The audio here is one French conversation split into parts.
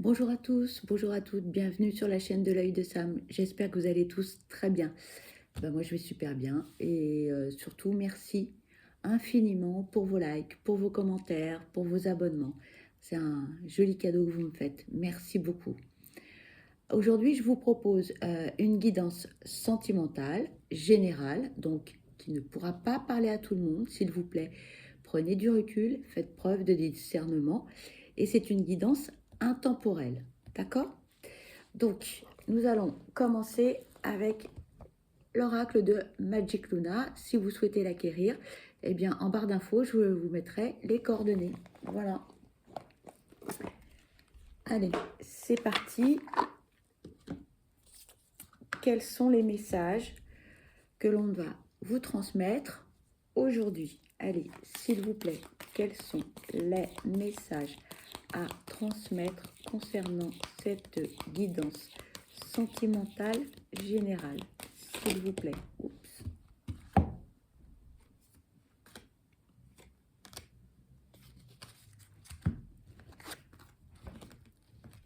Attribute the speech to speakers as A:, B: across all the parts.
A: Bonjour à tous, bonjour à toutes, bienvenue sur la chaîne de l'œil de Sam. J'espère que vous allez tous très bien. Moi je vais super bien et surtout merci infiniment pour vos likes, pour vos commentaires, pour vos abonnements. C'est un joli cadeau que vous me faites. Merci beaucoup. Aujourd'hui je vous propose une guidance sentimentale, générale, donc qui ne pourra pas parler à tout le monde, s'il vous plaît. Prenez du recul, faites preuve de discernement et c'est une guidance intemporelle. D'accord? Donc, nous allons commencer avec l'oracle de Magic Luna. Si vous souhaitez l'acquérir, eh bien, en barre d'infos, je vous mettrai les coordonnées. Voilà. Allez, c'est parti. Quels sont les messages que l'on va vous transmettre aujourd'hui? Allez, s'il vous plaît, quels sont les messages à transmettre concernant cette guidance sentimentale générale, s'il vous plaît? Oups.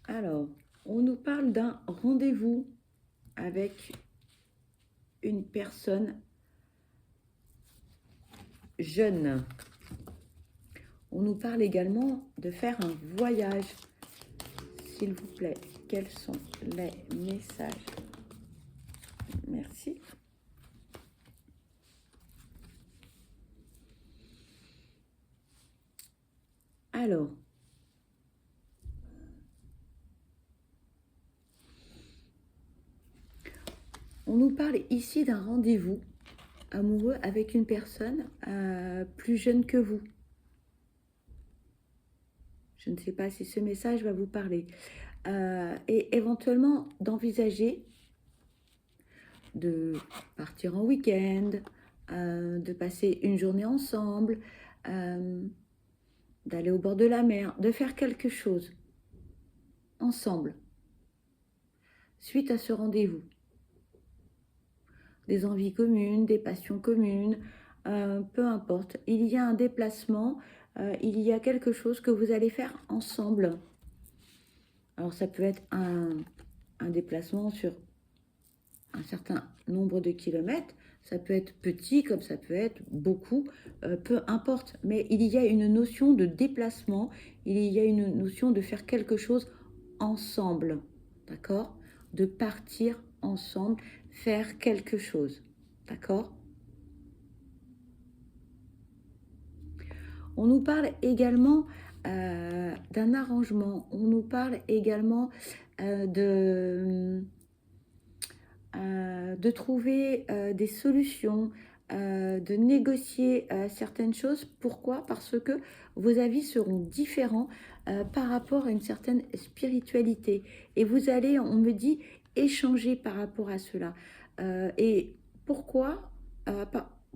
A: Alors, on nous parle d'un rendez-vous avec une personne jeune. On nous parle également de faire un voyage. S'il vous plaît, quels sont les messages? Merci. Alors, on nous parle ici d'un rendez-vous amoureux avec une personne plus jeune que vous. Je ne sais pas si ce message va vous parler. Et éventuellement d'envisager de partir en week-end, de passer une journée ensemble, d'aller au bord de la mer, de faire quelque chose ensemble suite à ce rendez-vous. Des envies communes, des passions communes, peu importe. Il y a un déplacement, il y a quelque chose que vous allez faire ensemble. Alors ça peut être un déplacement sur un certain nombre de kilomètres, ça peut être petit comme ça peut être beaucoup, peu importe. Mais il y a une notion de déplacement, il y a une notion de faire quelque chose ensemble, d'accord? De partir ensemble, faire quelque chose, d'accord? On nous parle également d'un arrangement, on nous parle également de trouver des solutions, de négocier certaines choses. Pourquoi? Parce que vos avis seront différents par rapport à une certaine spiritualité. Et vous allez, on me dit, échanger par rapport à cela. Et pourquoi,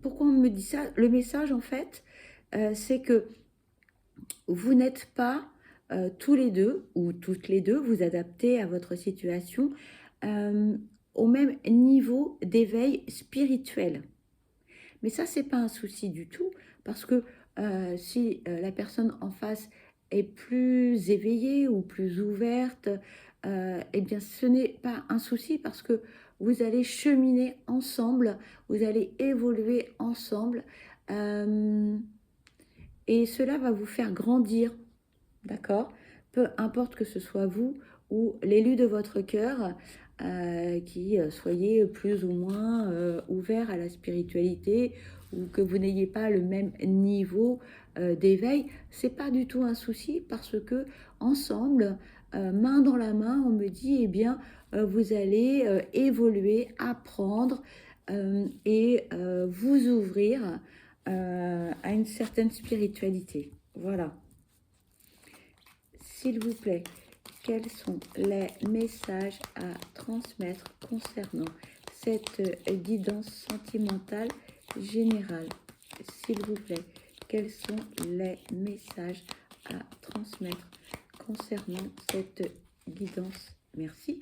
A: pourquoi on me dit ça? Le message, en fait, c'est que vous n'êtes pas tous les deux ou toutes les deux, vous adaptez à votre situation euh, au même niveau d'éveil spirituel. Mais ça, c'est pas un souci du tout, parce que si la personne en face est plus éveillée ou plus ouverte, eh bien, ce n'est pas un souci, parce que vous allez cheminer ensemble, vous allez évoluer ensemble, euh, et cela va vous faire grandir, d'accord? Peu importe que ce soit vous ou l'élu de votre cœur, qui soyez plus ou moins ouvert à la spiritualité ou que vous n'ayez pas le même niveau d'éveil, c'est pas du tout un souci parce que ensemble, main dans la main, on me dit, eh bien, vous allez évoluer, apprendre et vous ouvrir à une certaine spiritualité. Voilà. S'il vous plaît, quels sont les messages à transmettre concernant cette guidance sentimentale générale? S'il vous plaît, quels sont les messages à transmettre concernant cette guidance? Merci.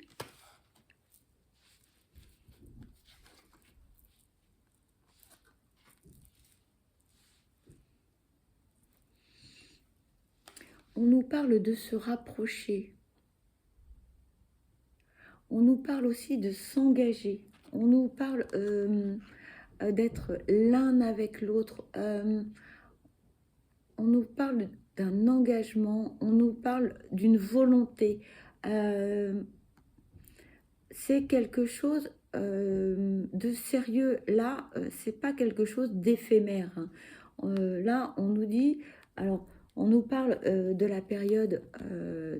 A: On nous parle de se rapprocher. On nous parle aussi de s'engager. On nous parle d'être l'un avec l'autre. On nous parle d'un engagement. On nous parle d'une volonté. Euh, c'est quelque chose de sérieux. Là, c'est pas quelque chose d'éphémère, hein. Là, on nous dit, alors, on nous parle de la période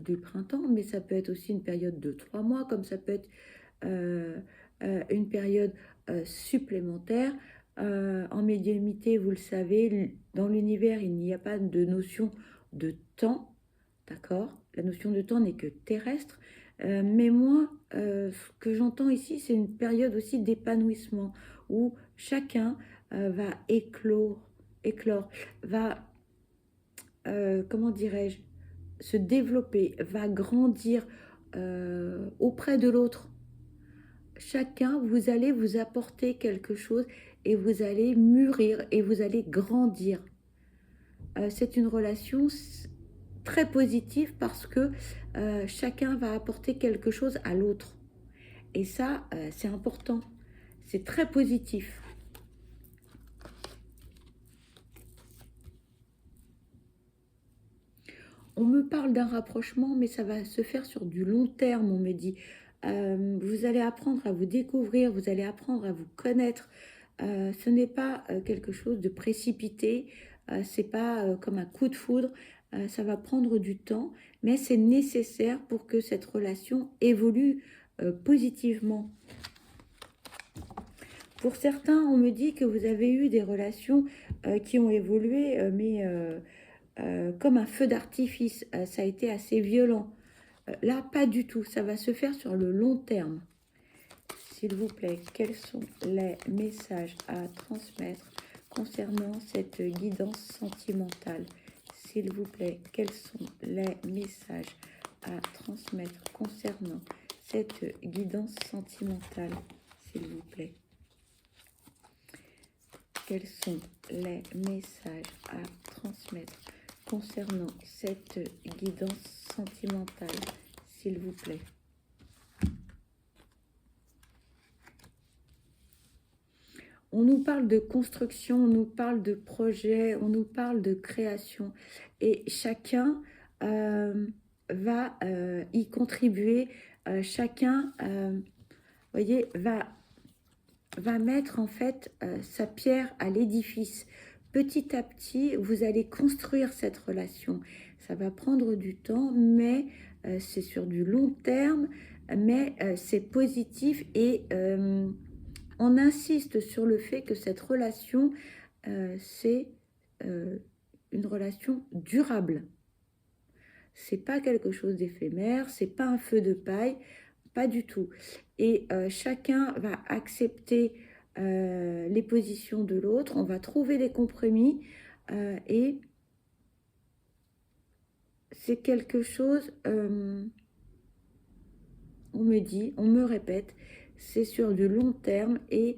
A: du printemps, mais ça peut être aussi une période de 3 mois, comme ça peut être euh, une période supplémentaire. En médiumnité, vous le savez, dans l'univers, il n'y a pas de notion de temps, d'accord? La notion de temps n'est que terrestre. Mais moi, ce que j'entends ici, c'est une période aussi d'épanouissement où chacun va éclore, va, comment dirais-je, se développer, va grandir auprès de l'autre. Chacun, vous allez vous apporter quelque chose et vous allez mûrir et vous allez grandir. C'est une relation très positive parce que chacun va apporter quelque chose à l'autre. Et ça, c'est important. C'est très positif. On me parle d'un rapprochement, mais ça va se faire sur du long terme, on me dit. Vous allez apprendre à vous découvrir, vous allez apprendre à vous connaître. Ce n'est pas quelque chose de précipité, c'est pas comme un coup de foudre. Ça va prendre du temps, mais c'est nécessaire pour que cette relation évolue positivement. Pour certains, on me dit que vous avez eu des relations qui ont évolué, mais comme un feu d'artifice. Ça a été assez violent. Là, pas du tout. Ça va se faire sur le long terme. S'il vous plaît, quels sont les messages à transmettre concernant cette guidance sentimentale? S'il vous plaît, quels sont les messages à transmettre concernant cette guidance sentimentale? S'il vous plaît. Quels sont les messages à transmettre concernant cette guidance sentimentale, s'il vous plaît? On nous parle de construction, on nous parle de projet, on nous parle de création. Et chacun va y contribuer. Chacun, voyez, va mettre en fait sa pierre à l'édifice. Petit à petit, vous allez construire cette relation. Ça va prendre du temps, mais c'est sur du long terme, mais c'est positif et on insiste sur le fait que cette relation, c'est une relation durable. C'est pas quelque chose d'éphémère, c'est pas un feu de paille, pas du tout. Et chacun va accepter les positions de l'autre, on va trouver des compromis et c'est quelque chose, on me dit, on me répète, c'est sur du long terme et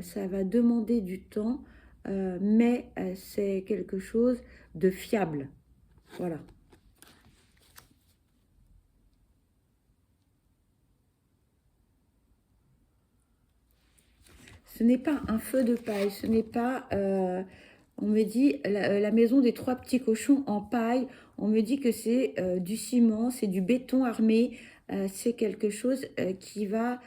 A: ça va demander du temps, mais c'est quelque chose de fiable. Voilà. Ce n'est pas un feu de paille, ce n'est pas, on me dit, la maison des 3 petits cochons en paille, on me dit que c'est du ciment, c'est du béton armé, c'est quelque chose qui va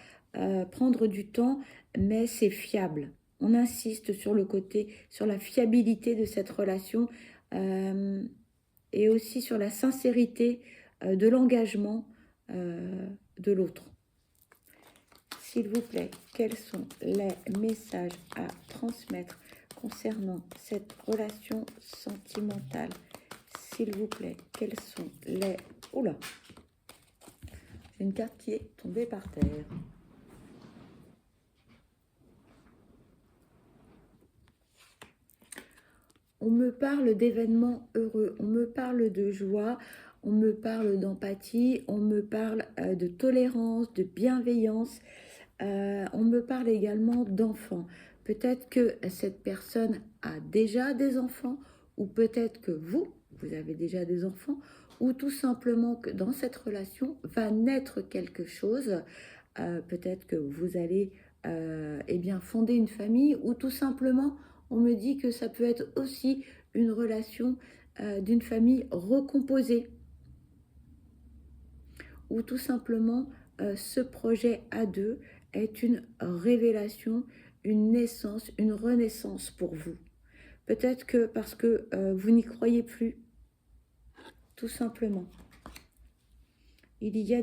A: prendre du temps, mais c'est fiable. On insiste sur le côté, sur la fiabilité de cette relation euh, et aussi sur la sincérité de l'engagement de l'autre. S'il vous plaît, quels sont les messages à transmettre concernant cette relation sentimentale? S'il vous plaît, quels sont les... Oula, j'ai une carte qui est tombée par terre. On me parle d'événements heureux, on me parle de joie, on me parle d'empathie, on me parle de tolérance, de bienveillance. On me parle également d'enfants. Peut-être que cette personne a déjà des enfants, ou peut-être que vous avez déjà des enfants, ou tout simplement que dans cette relation va naître quelque chose. Peut-être que vous allez eh bien, fonder une famille, ou tout simplement, on me dit que ça peut être aussi une relation d'une famille recomposée, ou tout simplement ce projet à deux est une révélation, une naissance, une renaissance pour vous. Peut-être que parce que vous n'y croyez plus, tout simplement. Il y a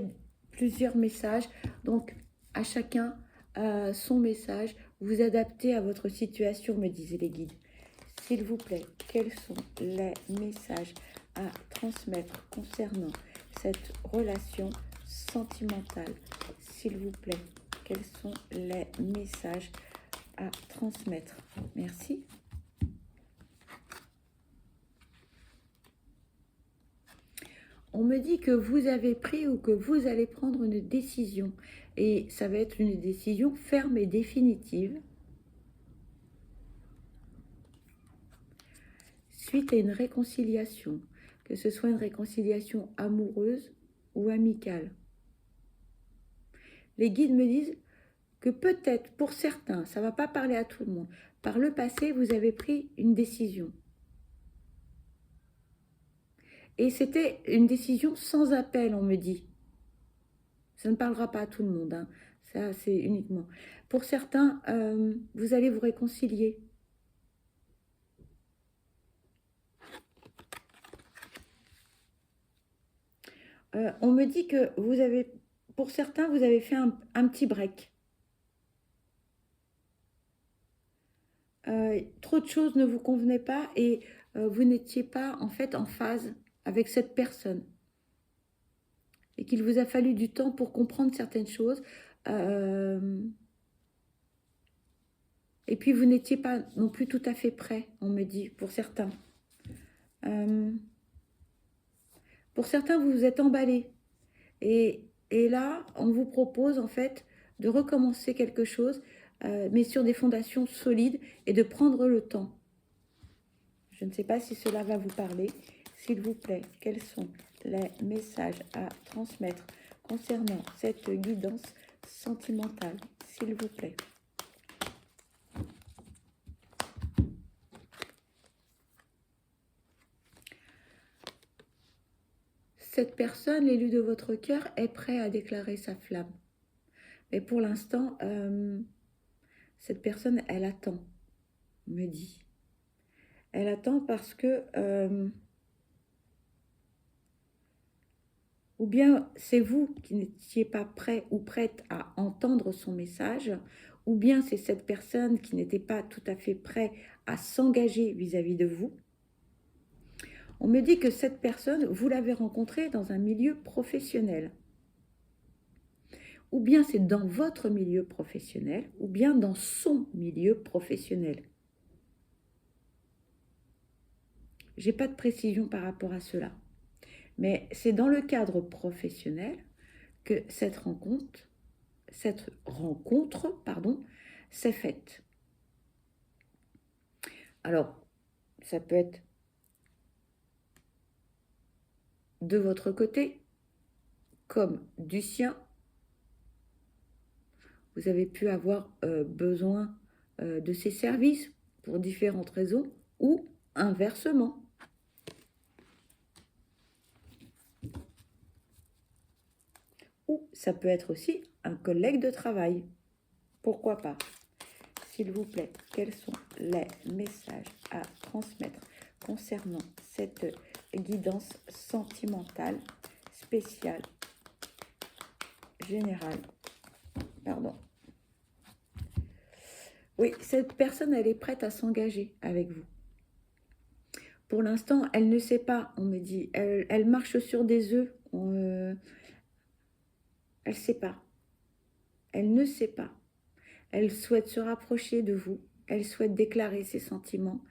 A: plusieurs messages, donc à chacun son message. Vous adaptez à votre situation, me disaient les guides. S'il vous plaît, quels sont les messages à transmettre concernant cette relation sentimentale? S'il vous plaît, quels sont les messages à transmettre? Merci. On me dit que vous avez pris ou que vous allez prendre une décision. Et ça va être une décision ferme et définitive. Suite à une réconciliation. Que ce soit une réconciliation amoureuse ou amicale. Les guides me disent que peut-être pour certains, ça ne va pas parler à tout le monde, par le passé, vous avez pris une décision. Et c'était une décision sans appel, on me dit. Ça ne parlera pas à tout le monde, hein. Ça c'est uniquement. Pour certains, vous allez vous réconcilier. On me dit que vous avez, pour certains, vous avez fait un petit break. Trop de choses ne vous convenaient pas et vous n'étiez pas en fait en phase avec cette personne. Et qu'il vous a fallu du temps pour comprendre certaines choses. Et puis vous n'étiez pas non plus tout à fait prêt, on me dit, pour certains. Pour certains, vous vous êtes emballé. Et là, on vous propose en fait de recommencer quelque chose, mais sur des fondations solides et de prendre le temps. Je ne sais pas si cela va vous parler. S'il vous plaît, quels sont les messages à transmettre concernant cette guidance sentimentale, s'il vous plaît? Cette personne, l'élu de votre cœur, est prêt à déclarer sa flamme. Mais pour l'instant, cette personne, elle attend, me dit. Elle attend parce que ou bien c'est vous qui n'étiez pas prêt ou prête à entendre son message, ou bien c'est cette personne qui n'était pas tout à fait prête à s'engager vis-à-vis de vous. On me dit que cette personne, vous l'avez rencontrée dans un milieu professionnel. Ou bien c'est dans votre milieu professionnel, ou bien dans son milieu professionnel. Je n'ai pas de précision par rapport à cela. Mais c'est dans le cadre professionnel que cette rencontre s'est faite. Alors, ça peut être de votre côté comme du sien. Vous avez pu avoir besoin de ses services pour différentes raisons, ou inversement. Ou ça peut être aussi un collègue de travail. Pourquoi pas? S'il vous plaît, quels sont les messages à transmettre concernant cette guidance sentimentale spéciale, générale? Pardon. Oui, cette personne, elle est prête à s'engager avec vous. Pour l'instant, elle ne sait pas, on me dit. Elle marche sur des œufs. Elle ne sait pas. Elle ne sait pas. Elle souhaite se rapprocher de vous. Elle souhaite déclarer ses sentiments.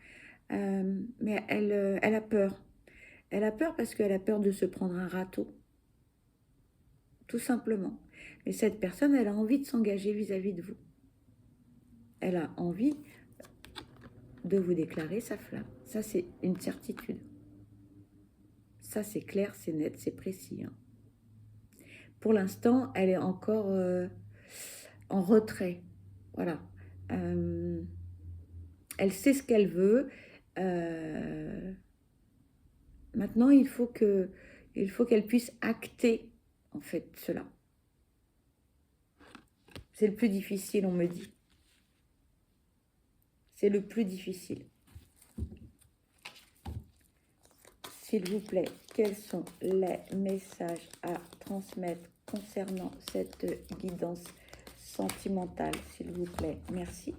A: Mais elle a peur. Elle a peur parce qu'elle a peur de se prendre un râteau. Tout simplement. Mais cette personne, elle a envie de s'engager vis-à-vis de vous. Elle a envie de vous déclarer sa flamme. Ça, c'est une certitude. Ça, c'est clair, c'est net, c'est précis, hein. Pour l'instant, elle est encore en retrait. Voilà. Elle sait ce qu'elle veut. Maintenant, il faut qu'elle puisse acter, en fait, cela. C'est le plus difficile, on me dit. C'est le plus difficile. S'il vous plaît, quels sont les messages à transmettre concernant cette guidance sentimentale, s'il vous plaît? Merci.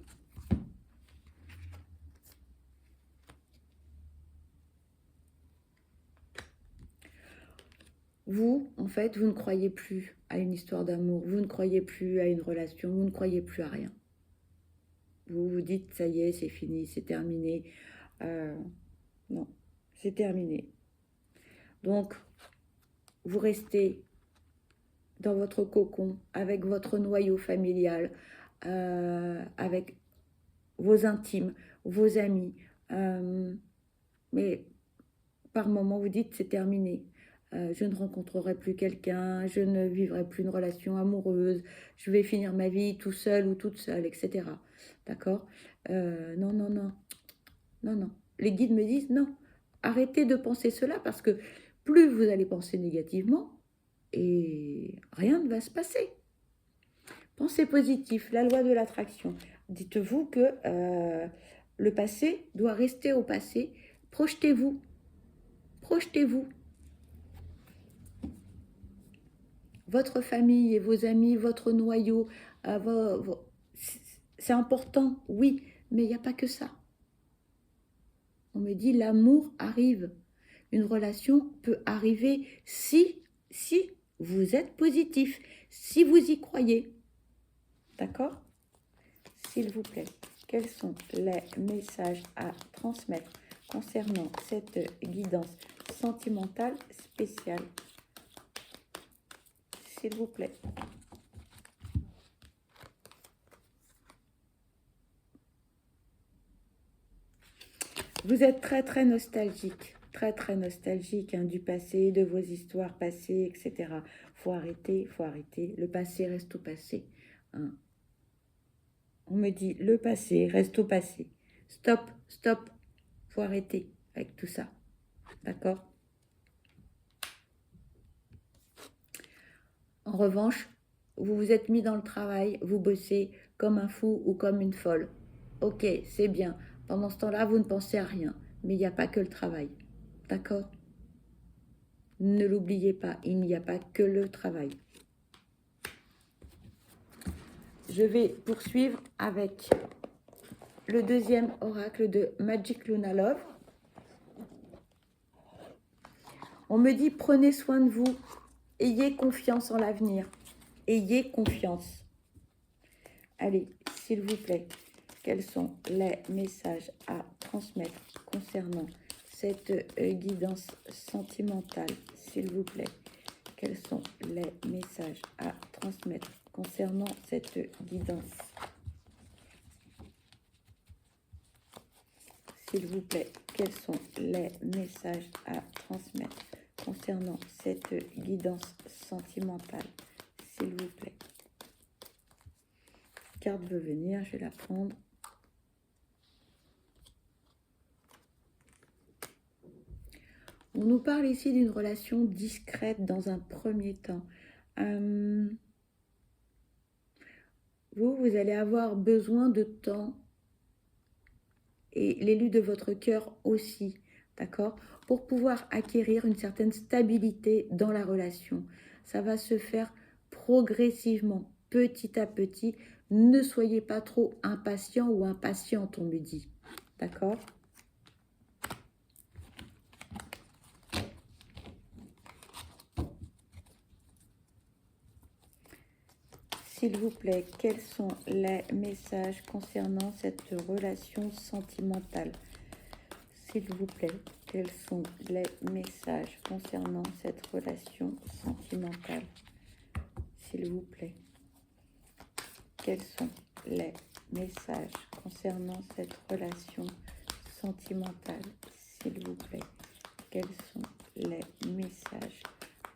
A: Vous, en fait, vous ne croyez plus à une histoire d'amour, vous ne croyez plus à une relation, vous ne croyez plus à rien. Vous vous dites, ça y est, c'est fini, c'est terminé. Non, c'est terminé. Donc, vous restez dans votre cocon, avec votre noyau familial, avec vos intimes, vos amis. Mais par moments, vous dites, c'est terminé. Je ne rencontrerai plus quelqu'un, je ne vivrai plus une relation amoureuse, je vais finir ma vie tout seul ou toute seule, etc. D'accord? Non, non, non, non, non. Les guides me disent non, arrêtez de penser cela parce que plus vous allez penser négativement et rien ne va se passer. Pensez positif, la loi de l'attraction. Dites-vous que le passé doit rester au passé. Projetez-vous, projetez-vous. Votre famille et vos amis, votre noyau, c'est important, oui, mais il n'y a pas que ça. On me dit l'amour arrive. Une relation peut arriver si vous êtes positif, si vous y croyez. D'accord? S'il vous plaît, quels sont les messages à transmettre concernant cette guidance sentimentale spéciale? S'il vous plaît. Vous êtes très très nostalgique, hein, du passé, de vos histoires passées, etc. Faut arrêter, faut arrêter. Le passé reste au passé, hein. On me dit le passé reste au passé. Stop, stop. Faut arrêter avec tout ça. D'accord? En revanche, vous vous êtes mis dans le travail, vous bossez comme un fou ou comme une folle. Ok, c'est bien. Pendant ce temps-là, vous ne pensez à rien. Mais il n'y a pas que le travail. D'accord? Ne l'oubliez pas, il n'y a pas que le travail. Je vais poursuivre avec le deuxième oracle de Magic Luna Love. On me dit, prenez soin de vous, ayez confiance en l'avenir, ayez confiance. Allez, s'il vous plaît, quels sont les messages à transmettre concernant cette guidance sentimentale, s'il vous plaît? Quels sont les messages à transmettre concernant cette guidance? S'il vous plaît, quels sont les messages à transmettre concernant cette guidance sentimentale? S'il vous plaît. Carte veut venir, je vais la prendre. On nous parle ici d'une relation discrète dans un premier temps. Vous allez avoir besoin de temps et l'élu de votre cœur aussi, d'accord, pour pouvoir acquérir une certaine stabilité dans la relation. Ça va se faire progressivement, petit à petit. Ne soyez pas trop impatient ou impatiente, on me dit, d'accord? S'il vous plaît, quels sont les messages concernant cette relation sentimentale? S'il vous plaît, quels sont les messages concernant cette relation sentimentale? S'il vous plaît, quels sont les messages concernant cette relation sentimentale? S'il vous plaît, quels sont les messages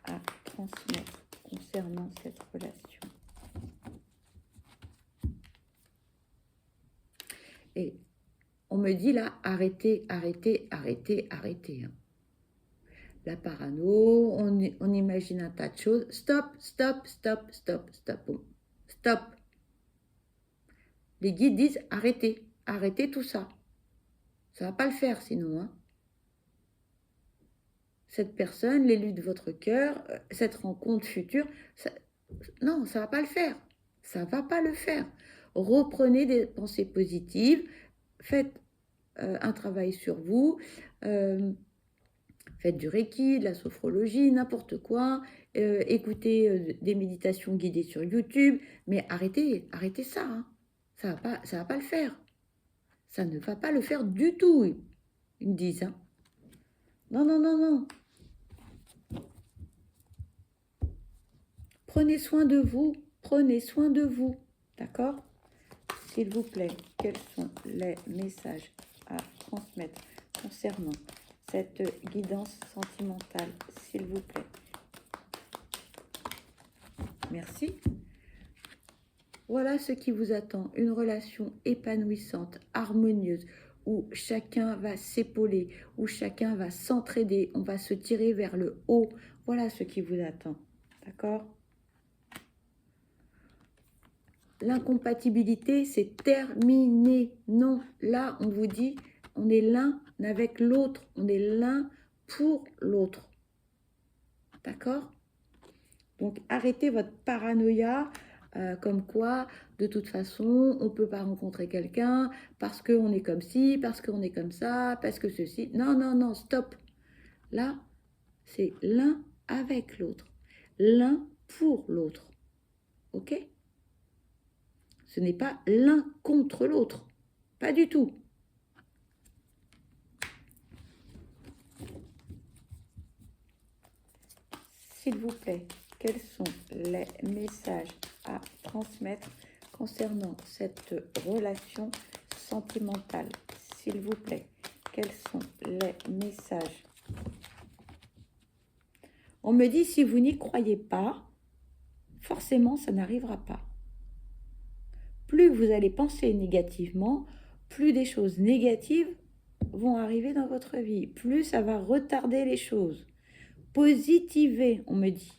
A: à transmettre concernant cette relation? Et on me dit là, arrêtez, arrêtez, arrêtez, arrêtez. Hein. La parano, on imagine un tas de choses. Stop, stop, stop, stop, stop. Stop. Les guides disent arrêtez, arrêtez tout ça. Ça ne va pas le faire sinon. Hein. Cette personne, l'élu de votre cœur, cette rencontre future, non, ça ne va pas le faire. Ça ne va pas le faire. Reprenez des pensées positives, faites un travail sur vous, faites du Reiki, de la sophrologie, n'importe quoi, écoutez des méditations guidées sur YouTube, mais arrêtez ça. Hein. Ça va pas le faire. Ça ne va pas le faire du tout, ils me disent. Hein. Non, non, non, non. Prenez soin de vous, d'accord? S'il vous plaît, quels sont les messages à transmettre concernant cette guidance sentimentale, s'il vous plaît? Merci. Voilà ce qui vous attend, une relation épanouissante, harmonieuse, où chacun va s'épauler, où chacun va s'entraider, on va se tirer vers le haut. Voilà ce qui vous attend, d'accord? L'incompatibilité, c'est terminé. Non, là, on vous dit, on est l'un avec l'autre, on est l'un pour l'autre. D'accord? Donc, arrêtez votre paranoïa, comme quoi, de toute façon, on ne peut pas rencontrer quelqu'un parce qu'on est comme ci, parce qu'on est comme ça, parce que ceci. Non, non, non, stop. Là, c'est l'un avec l'autre, l'un pour l'autre. OK? Ce n'est pas l'un contre l'autre. Pas du tout. S'il vous plaît, quels sont les messages à transmettre concernant cette relation sentimentale? S'il vous plaît, quels sont les messages? On me dit, si vous n'y croyez pas, forcément, ça n'arrivera pas. Plus vous allez penser négativement, plus des choses négatives vont arriver dans votre vie, plus ça va retarder les choses. Positivez, on me dit.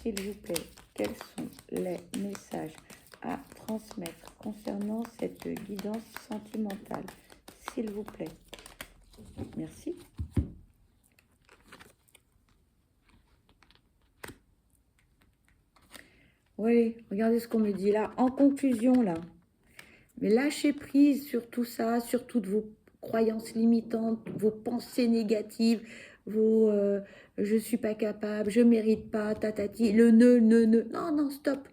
A: S'il vous plaît, quels sont les messages à transmettre concernant cette guidance sentimentale? S'il vous plaît. Merci. Oui, regardez ce qu'on me dit là. En conclusion, là, mais lâchez prise sur tout ça, sur toutes vos croyances limitantes, vos pensées négatives, vos je suis pas capable, je mérite pas, tatati, le ne. Non, non, stop.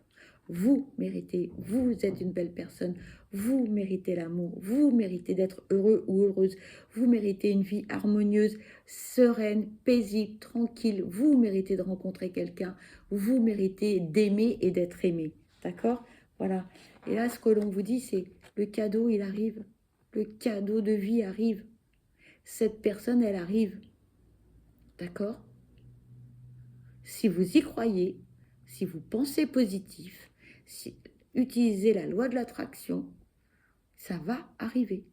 A: Vous méritez, vous êtes une belle personne, vous méritez l'amour, vous méritez d'être heureux ou heureuse, vous méritez une vie harmonieuse, sereine, paisible, tranquille, vous méritez de rencontrer quelqu'un, vous méritez d'aimer et d'être aimé, d'accord? Voilà. Et là, ce que l'on vous dit, c'est le cadeau, il arrive, le cadeau de vie arrive, cette personne, elle arrive, d'accord? Si vous y croyez, si vous pensez positif, si utilisez la loi de l'attraction, ça va arriver.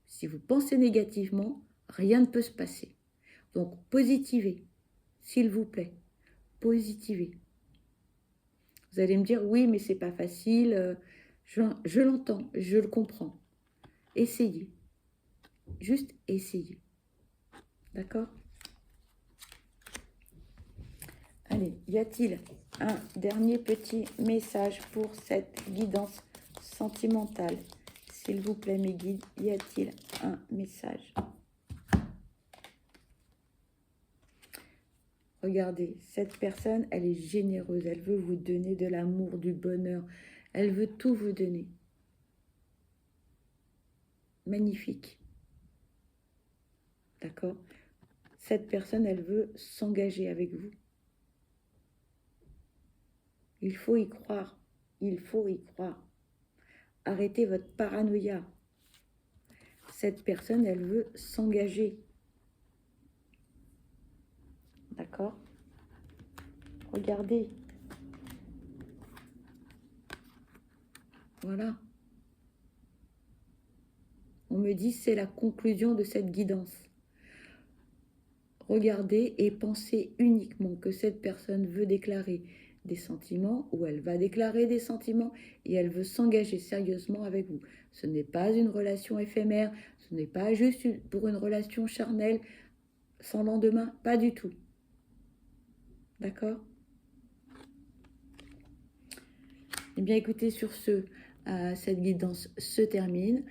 A: Si vous pensez négativement, rien ne peut se passer. Donc, positivez, s'il vous plaît, positivez. Vous allez me dire, oui, mais c'est pas facile, je l'entends, je le comprends. Essayez, juste essayez. D'accord? Allez, y a-t-il un dernier petit message pour cette guidance sentimentale? S'il vous plaît, mes guides, y a-t-il un message? Regardez, cette personne, elle est généreuse, elle veut vous donner de l'amour, du bonheur, elle veut tout vous donner. Magnifique. D'accord? Cette personne, elle veut s'engager avec vous. Il faut y croire. Il faut y croire. Arrêtez votre paranoïa. Cette personne, elle veut s'engager. D'accord? Regardez. Voilà. On me dit c'est la conclusion de cette guidance. Regardez et pensez uniquement que cette personne veut déclarer des sentiments ou elle va déclarer des sentiments et elle veut s'engager sérieusement avec vous. Ce n'est pas une relation éphémère, ce n'est pas juste pour une relation charnelle sans lendemain, pas du tout. D'accord? Eh bien écoutez, sur ce, cette guidance se termine.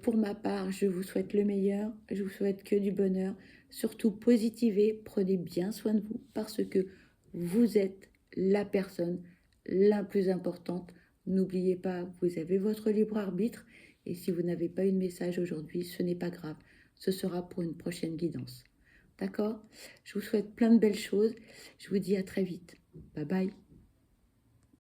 A: Pour ma part, je vous souhaite le meilleur, je vous souhaite que du bonheur. Surtout positivez, prenez bien soin de vous parce que vous êtes la personne la plus importante. N'oubliez pas, vous avez votre libre arbitre et si vous n'avez pas eu de message aujourd'hui, ce n'est pas grave. Ce sera pour une prochaine guidance. D'accord? Je vous souhaite plein de belles choses. Je vous dis à très vite. Bye bye.